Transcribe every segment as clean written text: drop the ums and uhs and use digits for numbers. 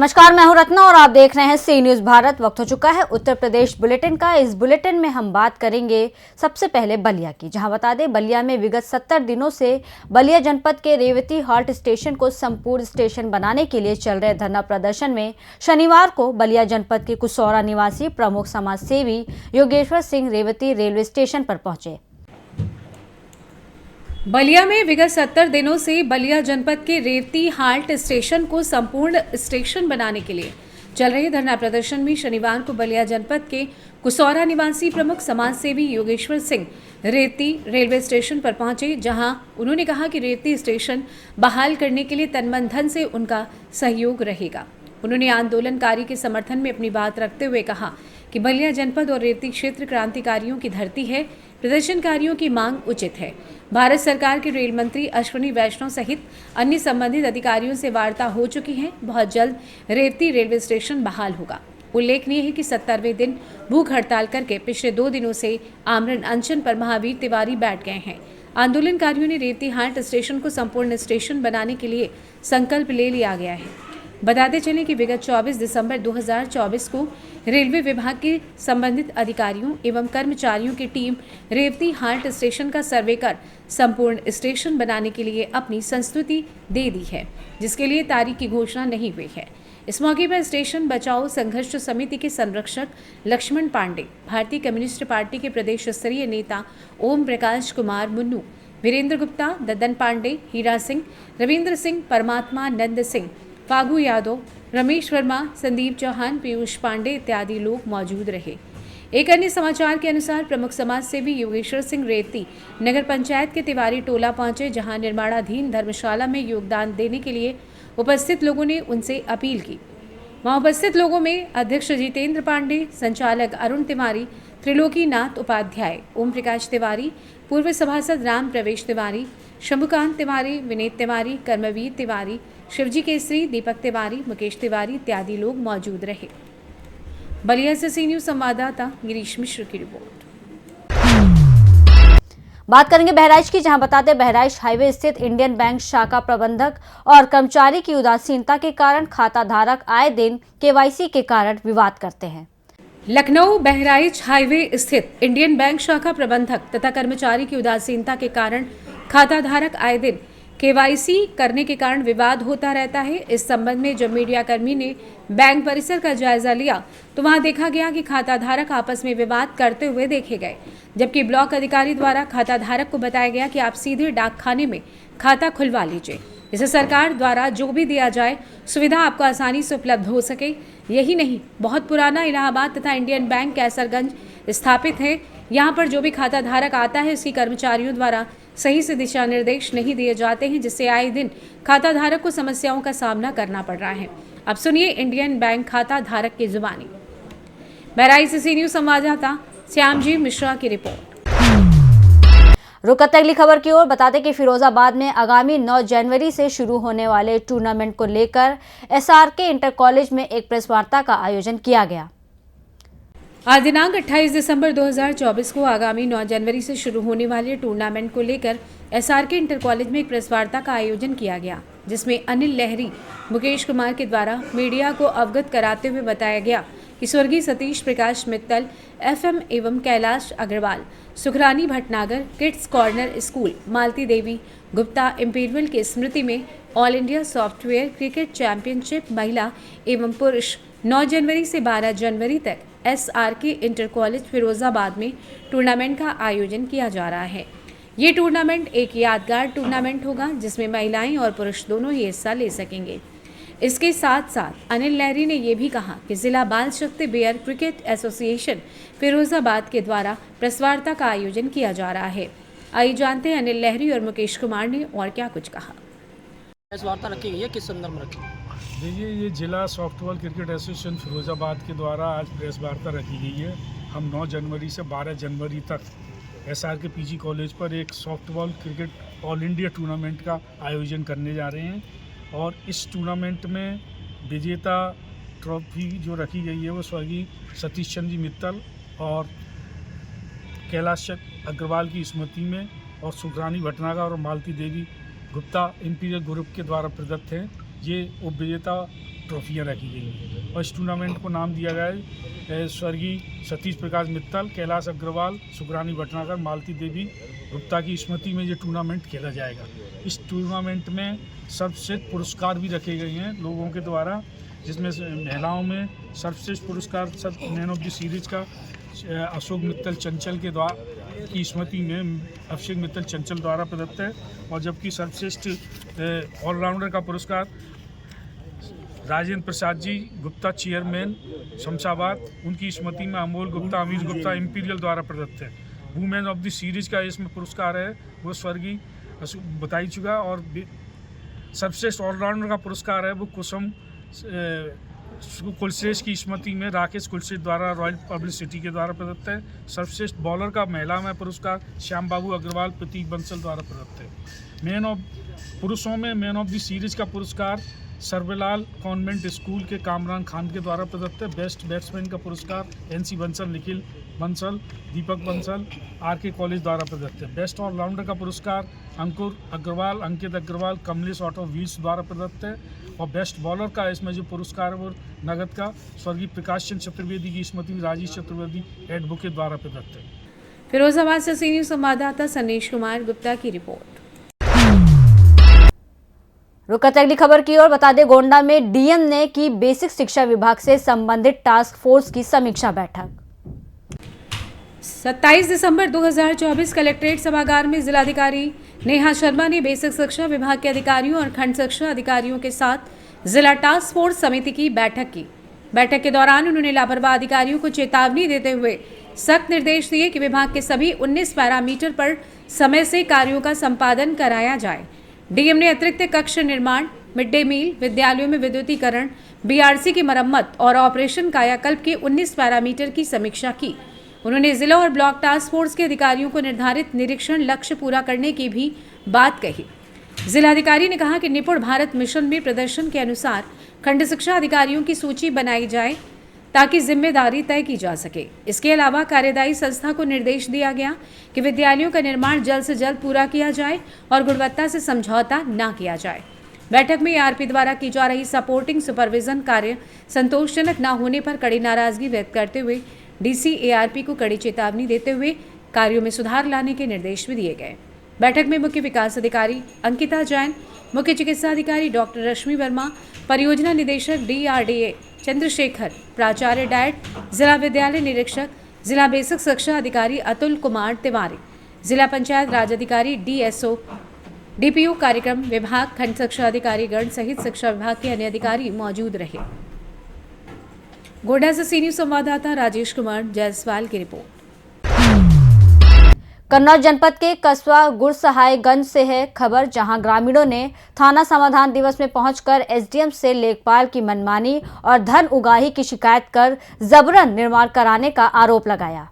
नमस्कार, मैं हूं रत्ना और आप देख रहे हैं सी न्यूज भारत। वक्त हो चुका है उत्तर प्रदेश बुलेटिन का। इस बुलेटिन में हम बात करेंगे सबसे पहले बलिया की, जहां बता दें बलिया में विगत 70 दिनों से बलिया जनपद के रेवती हाल्ट स्टेशन को संपूर्ण स्टेशन बनाने के लिए चल रहे धरना प्रदर्शन में शनिवार को बलिया जनपद के कुसौरा निवासी प्रमुख समाज सेवी योगेश्वर सिंह रेवती रेलवे स्टेशन पर पहुंचे। बलिया में विगत 70 दिनों से बलिया जनपद के रेवती हाल्ट स्टेशन को संपूर्ण स्टेशन बनाने के लिए चल रहे धरना प्रदर्शन में शनिवार को बलिया जनपद के कुसौरा निवासी प्रमुख समाज सेवी योगेश्वर सिंह रेवती रेलवे स्टेशन पर पहुंचे, जहां उन्होंने कहा कि रेवती स्टेशन बहाल करने के लिए तन मन धन से उनका सहयोग रहेगा। उन्होंने आंदोलनकारी के समर्थन में अपनी बात रखते हुए कहा कि बलिया जनपद और रेवती क्षेत्र क्रांतिकारियों की धरती है। प्रदर्शनकारियों की मांग उचित है। भारत सरकार के रेल मंत्री अश्विनी वैष्णव सहित अन्य संबंधित अधिकारियों से वार्ता हो चुकी है। बहुत जल्द रेवती रेलवे स्टेशन बहाल होगा। उल्लेखनीय है कि 70वें दिन भूख हड़ताल करके पिछले 2 दिनों से आमरण अनशन पर महावीर तिवारी बैठ गए हैं। आंदोलनकारियों ने रेवती हाल्ट स्टेशन को संपूर्ण स्टेशन बनाने के लिए संकल्प ले लिया गया है। बताते चलें कि विगत 24 दिसंबर 2024 को रेलवे विभाग के संबंधित अधिकारियों एवं कर्मचारियों की टीम रेवती हाल्ट स्टेशन का सर्वे कर संपूर्ण स्टेशन बनाने के लिए अपनी संस्तुति दे दी है, जिसके लिए तारीख की घोषणा नहीं हुई है। इस मौके पर स्टेशन बचाओ संघर्ष समिति के संरक्षक लक्ष्मण पांडे, भारतीय कम्युनिस्ट पार्टी के प्रदेश स्तरीय नेता ओम प्रकाश कुमार मुन्नू, वीरेंद्र गुप्ता, ददन पांडे, हीरा सिंह, रविंद्र सिंह, परमात्मा नंद सिंह, फागू यादव, रमेश वर्मा, संदीप चौहान, पीयूष पांडे इत्यादि लोग मौजूद रहे। एक अन्य समाचार के अनुसार प्रमुख समाज सेवी योगेश्वर सिंह रेवती नगर पंचायत के तिवारी टोला पहुंचे, जहां निर्माणाधीन धर्मशाला में योगदान देने के लिए उपस्थित लोगों ने उनसे अपील की। वहां उपस्थित लोगों में अध्यक्ष जितेंद्र पांडे, संचालक अरुण तिवारी, त्रिलोकी नाथ उपाध्याय, ओम प्रकाश तिवारी, पूर्व सभासद राम प्रवेश तिवारी, शंभुकांत तिवारी, विनीत तिवारी, कर्मवीर तिवारी, शिवजी केसरी, दीपक तिवारी, मुकेश तिवारी इत्यादि लोग मौजूद रहे। बलिया से सी न्यूज संवाददाता गिरीश मिश्र की रिपोर्ट। बात करेंगे बहराइच की, जहां बताते बहराइच हाईवे स्थित इंडियन बैंक शाखा प्रबंधक और कर्मचारी की उदासीनता के कारण खाता धारक आए दिन केवाईसी के कारण विवाद करते हैं। लखनऊ बहराइच हाईवे स्थित इंडियन बैंक शाखा प्रबंधक तथा कर्मचारी की उदासीनता के कारण खाता धारक आए दिन केवाईसी करने के कारण विवाद होता रहता है। इस संबंध में जब मीडिया कर्मी ने बैंक परिसर का जायजा लिया तो वहां देखा गया कि खाता धारक आपस में विवाद करते हुए देखे गए, जबकि ब्लॉक अधिकारी द्वारा खाता धारक को बताया गया कि आप सीधे डाकखाने में खाता खुलवा लीजिए, जिसे सरकार द्वारा जो भी दिया जाए सुविधा आपको आसानी से उपलब्ध हो सके। यही नहीं, बहुत पुराना इलाहाबाद तथा इंडियन बैंक कैसरगंज स्थापित है। यहाँ पर जो भी खाता धारक आता है उसकी कर्मचारियों द्वारा सही से दिशा निर्देश नहीं दिए जाते हैं, जिससे आए दिन खाता धारक को समस्याओं का सामना करना पड़ रहा है। अब सुनिए इंडियन बैंक खाता धारक की जुबानी। बहराइच से सी न्यूज संवाददाता श्यामजी मिश्रा की रिपोर्ट। रुकते अगली खबर की ओर। बताते कि फिरोजाबाद में आगामी 9 जनवरी से शुरू होने वाले टूर्नामेंट को लेकर एसआरके इंटर कॉलेज में एक प्रेस वार्ता का आयोजन किया गया। आज दिनांक 28 दिसंबर 2024 को आगामी 9 जनवरी से शुरू होने वाले टूर्नामेंट को लेकर एसआरके इंटर कॉलेज में एक प्रेस वार्ता का आयोजन किया गया, जिसमें अनिल लहरी, मुकेश कुमार के द्वारा मीडिया को अवगत कराते हुए बताया गया कि स्वर्गीय सतीश प्रकाश मित्तल, एफएम एवं Kailash Agarwal, Sukhrani Bhatnagar kids corner school, Malti Devi Gupta imperial की स्मृति में all India software cricket championship महिला एवं पुरुष 9 जनवरी से 12 जनवरी तक एसआरके इंटर कॉलेज फिरोजाबाद में टूर्नामेंट का आयोजन किया जा रहा है। ये टूर्नामेंट एक यादगार टूर्नामेंट होगा, जिसमें महिलाएं और पुरुष दोनों ही हिस्सा ले सकेंगे। इसके साथ साथ अनिल लहरी ने यह भी कहा कि जिला बाल शक्ति बेयर क्रिकेट एसोसिएशन फिरोजाबाद के द्वारा प्रेस वार्ता का आयोजन किया जा रहा है। आइए जानते हैं अनिल लहरी और मुकेश कुमार ने और क्या कुछ कहा। प्रेस वार्ता रखी गई है, किस संदर्भ में रखी? देखिए, ये जिला सॉफ्टबॉल क्रिकेट एसोसिएशन फिरोजाबाद के द्वारा आज प्रेस वार्ता रखी गई है। हम 9 जनवरी से 12 जनवरी तक एसआरके पीजी कॉलेज पर एक softball cricket all India tournament का आयोजन करने जा रहे हैं और इस टूर्नामेंट में विजेता ट्रॉफी जो रखी गई है वो स्वर्गीय सतीश चंद्र जी मित्तल और कैलाश अग्रवाल की स्मृति में और सुखरानी भटनागर और मालती देवी गुप्ता इंपीरियल ग्रुप के द्वारा प्रदत्त हैं। ये उपविजेता ट्रॉफियाँ रखी गई हैं। और इस टूर्नामेंट को नाम दिया गया है स्वर्गीय सतीश प्रकाश मित्तल, कैलाश अग्रवाल, सुग्रानी भटनागर, मालती देवी गुप्ता की स्मृति में ये टूर्नामेंट खेला जाएगा। इस टूर्नामेंट में सर्वश्रेष्ठ पुरस्कार भी रखे गए हैं लोगों के द्वारा, जिसमें महिलाओं में सर्वश्रेष्ठ पुरस्कार मैन ऑफ द सीरीज का अशोक मित्तल चंचल के द्वारा की स्मृति में अभिषेक मित्तल चंचल द्वारा प्रदत्त है। और जबकि सर्वश्रेष्ठ ऑलराउंडर का पुरस्कार राजेंद्र प्रसाद जी गुप्ता, चेयरमैन शमशाबाद, उनकी स्मृति में अमोल गुप्ता, अमीर गुप्ता, इंपीरियल द्वारा प्रदत्त है। वुमेन ऑफ द सीरीज का इसमें पुरस्कार है वो स्वर्गीय बताई चुका। और सर्वश्रेष्ठ ऑलराउंडर का पुरस्कार है वो कुसुम कुलश्रेष्ठ की स्मृति में राकेश कुलश्रेष्ठ द्वारा रॉयल पब्लिसिटी के द्वारा प्रदत्त है। सर्वश्रेष्ठ बॉलर का महिला में पुरस्कार श्याम बाबू अग्रवाल, प्रतीक बंसल द्वारा प्रदत्त है। पुरुषों में मैन ऑफ द सीरीज का पुरस्कार सर्वेलाल कॉन्वेंट स्कूल के कामरान खान के द्वारा प्रदत्त है। बेस्ट बैट्समैन का पुरस्कार NC बंसल, निखिल बंसल, दीपक बंसल, RK कॉलेज द्वारा प्रदत्त है। बेस्ट ऑलराउंडर का पुरस्कार अंकुर अग्रवाल, अंकित अग्रवाल, कमलेश ऑटो व्हील्स द्वारा प्रदत्त है। और बेस्ट बॉलर का इसमें जो पुरस्कार है वो नगद का स्वर्गीय प्रकाश चंद्र चतुर्वेदी की स्मृति में राजेश चतुर्वेदी एड बुके द्वारा प्रदत्त है। फिरोजाबाद से सीनियर संवाददाता सनीश कुमार गुप्ता की रिपोर्ट। रुक करते अगली खबर की ओर। बता दें, गोंडा में डीएम ने की बेसिक शिक्षा विभाग से संबंधित टास्क फोर्स की समीक्षा बैठक। 27 दिसंबर 2024 कलेक्ट्रेट सभागार में जिलाधिकारी नेहा शर्मा ने बेसिक शिक्षा विभाग के अधिकारियों और खंड शिक्षा अधिकारियों के साथ जिला टास्क फोर्स समिति की बैठक की। बैठक के दौरान उन्होंने लापरवाह अधिकारियों को चेतावनी देते हुए सख्त निर्देश दिए कि विभाग के सभी 19 पैरामीटर पर समय से कार्यों का संपादन कराया जाए। डीएम ने अतिरिक्त कक्ष निर्माण, मिड डे मील, विद्यालयों में विद्युतीकरण, बीआरसी की मरम्मत और ऑपरेशन कायाकल्प के 19 पैरामीटर की समीक्षा की। उन्होंने जिला और ब्लॉक टास्क फोर्स के अधिकारियों को निर्धारित निरीक्षण लक्ष्य पूरा करने की भी बात कही। जिलाधिकारी ने कहा कि निपुण भारत मिशन में प्रदर्शन के अनुसार खंड शिक्षा अधिकारियों की सूची बनाई जाए ताकि जिम्मेदारी तय की जा सके। इसके अलावा कार्यदायी संस्था को निर्देश दिया गया कि विद्यालयों का निर्माण जल्द से जल्द पूरा किया जाए और गुणवत्ता से समझौता न किया जाए। बैठक में ARP द्वारा की जा रही सपोर्टिंग सुपरविजन कार्य संतोषजनक न होने पर कड़ी नाराजगी व्यक्त करते हुए DC ARP को कड़ी चेतावनी देते हुए कार्यों में सुधार लाने के निर्देश भी दिए गए। बैठक में मुख्य विकास अधिकारी अंकिता जैन, मुख्य चिकित्सा अधिकारी डॉक्टर रश्मि वर्मा, परियोजना निदेशक DRDA चंद्रशेखर, प्राचार्य डायट, जिला विद्यालय निरीक्षक, जिला बेसिक शिक्षा अधिकारी अतुल कुमार तिवारी, जिला पंचायत राज अधिकारी DSO, DPO कार्यक्रम विभाग, खंड शिक्षा अधिकारी गण सहित शिक्षा विभाग के अन्य अधिकारी मौजूद रहे। गोड्डा से सीनियर संवाददाता राजेश कुमार जायसवाल की रिपोर्ट। कन्नौज जनपद के कस्बा गुरसहायगंज से है खबर, जहां ग्रामीणों ने थाना समाधान दिवस में पहुंचकर SDM से लेखपाल की मनमानी और धन उगाही की शिकायत कर जबरन निर्माण कराने का आरोप लगाया।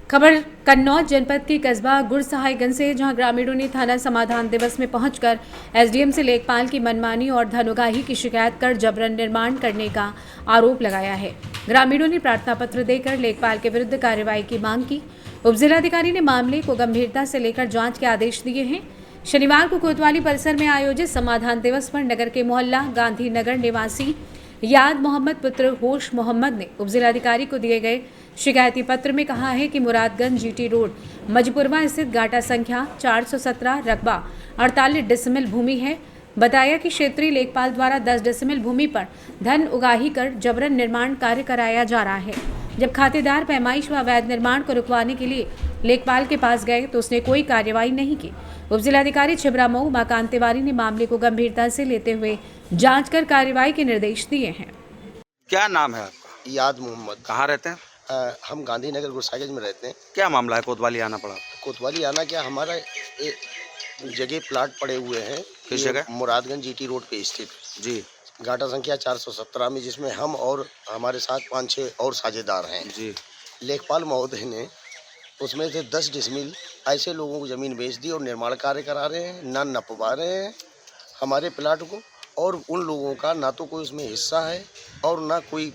खबर कन्नौज जनपद के कस्बा गुरसहायगंज से, जहां ग्रामीणों ने थाना समाधान दिवस में पहुंचकर SDM से लेखपाल की मनमानी और धन उगाही की शिकायत कर जबरन निर्माण करने का आरोप लगाया है। ग्रामीणों ने प्रार्थना पत्र देकर लेखपाल के विरुद्ध कार्रवाई की मांग की। उपजिलाधिकारी ने मामले को गंभीरता से लेकर जांच के आदेश दिए हैं। शनिवार को कोतवाली परिसर में आयोजित समाधान दिवस पर नगर के मोहल्ला गांधी नगर निवासी याद मोहम्मद पुत्र होश मोहम्मद ने उपजिलाधिकारी को दिए गए शिकायती पत्र में कहा है कि मुरादगंज GT रोड मजपुरवा स्थित गाटा संख्या 417 रकबा 48 डेसिमल भूमि है। बताया कि क्षेत्रीय लेखपाल द्वारा 10 डेसिमल भूमि पर धन उगाही कर जबरन निर्माण कार्य कराया जा रहा है। जब खातेदार पैमाइश व अवैध निर्माण को रुकवाने के लिए लेखपाल के पास गए तो उसने कोई कार्रवाई नहीं की। उपजिलाधिकारी छिबरामऊ माकांत तिवारी ने मामले को गंभीरता से लेते हुए जांच कर कार्रवाई के निर्देश दिए हैं। क्या नाम है आपका? याद मोहम्मद। कहाँ रहते हैं? हम गांधीनगर गुरसाइगंज में रहते हैं। क्या मामला है, कोतवाली आना पड़ा? कोतवाली आना क्या, हमारा जगह प्लाट पड़े हुए हैं। किस जगह? मुरादगंज GT रोड पे स्थित जी, गाटा संख्या 417 में, जिसमें हम और हमारे साथ 5-6 और साझेदार हैं जी। लेखपाल महोदय ने उसमें से 10 डिसमिल ऐसे लोगों को ज़मीन बेच दी और निर्माण कार्य करा रहे हैं, ना नपवा रहे हैं हमारे प्लाट को, और उन लोगों का ना तो कोई उसमें हिस्सा है और ना कोई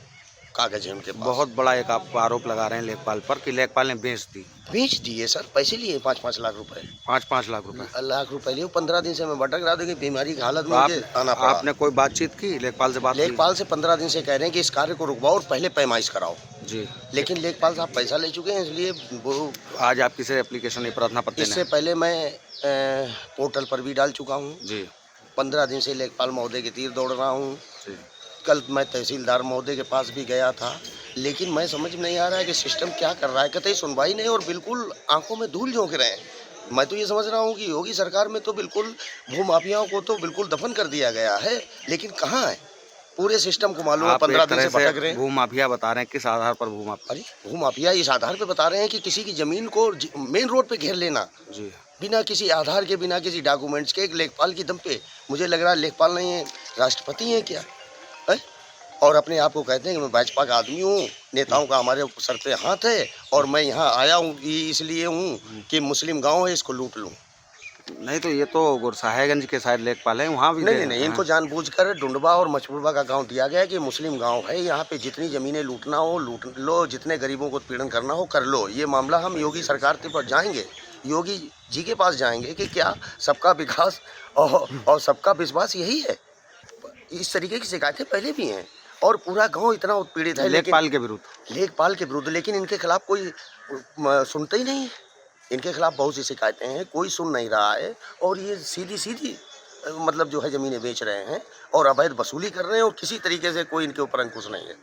कागज है उनके पास। बहुत बड़ा एक आप आरोप लगा रहे हैं लेखपाल पर कि लेखपाल ने बेच दिए सर, पैसे लिए 5-5 लाख रुपए। 5-5 लाख रुपए। लाख रुपए लिए, 15 दिन से मैं भटक रहा था कि बीमारी की हालत में तो मुझे आना पड़ा। आपने कोई बातचीत की लेखपाल से? लेखपाल से 15 दिन से कह रहे हैं कि इस कार्य को रुकवाओ और पहले पैमाइश कराओ जी। लेकिन लेखपाल साहब पैसा ले चुके हैं, इसलिए वो आज आप किसे एप्लीकेशन प्रार्थना पत्र इससे देने? पहले मैं पोर्टल पर भी डाल चुका हूँ। जी 15 दिन से लेखपाल महोदय के तीर दौड़ रहा हूँ। जी। कल मैं तहसीलदार महोदय के पास भी गया था, लेकिन मैं समझ में नहीं आ रहा है कि सिस्टम क्या कर रहा है। कतई सुनवाई नहीं और बिल्कुल आंखों में धूल झोंक रहे हैं। मैं तो ये समझ रहा हूँ कि योगी सरकार में तो बिल्कुल भूमाफियाओं को तो बिल्कुल दफन कर दिया गया है, लेकिन कहाँ है पूरे सिस्टम को मालूम है। आप 15 एक दिन तरह से भटक रहे से हैं। भूमाफिया बता रहे हैं, किस आधार पर भूमाफिया? अरे भूमाफिया इस आधार पे बता रहे हैं कि किसी की जमीन को मेन रोड पे घेर लेना जी। बिना किसी आधार के, बिना किसी डॉक्यूमेंट्स के, एक लेखपाल की दम पे। मुझे लग रहा है लेखपाल नहीं है, राष्ट्रपति हैं क्या है? और अपने आप को कहते हैं कि मैं भाजपा का आदमी हूँ, नेताओं का हमारे सर पे हाथ है और मैं यहाँ आया हूँ इसलिए हूँ कि मुस्लिम गांव है, इसको लूट लूँ। नहीं तो ये तो गुरसाहेगंज के शायद लेखपाल हैं, वहाँ भी नहीं, इनको जानबूझकर डुंडवा और मचपुरवा का गांव दिया गया कि मुस्लिम गांव है, यहाँ पे जितनी ज़मीनें लूटना हो लूट लो, जितने गरीबों को उत्पीड़न करना हो कर लो। ये मामला हम योगी सरकार के पास जाएंगे, योगी जी के पास जाएंगे कि क्या सबका विकास और सबका विश्वास यही है। इस तरीके की शिकायतें पहले भी हैं और पूरा गांव इतना उत्पीड़ित है लेखपाल के विरुद्ध, लेकिन इनके खिलाफ कोई सुनता ही नहीं है। इनके खिलाफ बहुत सी शिकायतें हैं, कोई सुन नहीं रहा है और ये सीधी मतलब जो है ज़मीनें बेच रहे हैं और अवैध वसूली कर रहे हैं और किसी तरीके से कोई इनके ऊपर अंकुश नहीं है।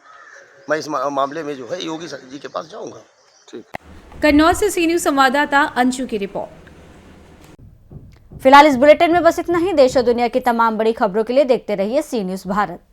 मैं इस मामले में जो है योगी जी के पास जाऊँगा। ठीक। कन्नौज से सी न्यूज़ संवाददाता अंशु की रिपोर्ट। फिलहाल इस बुलेटिन में बस इतना ही। देश और दुनिया की तमाम बड़ी खबरों के लिए देखते रहिए सी न्यूज़ भारत।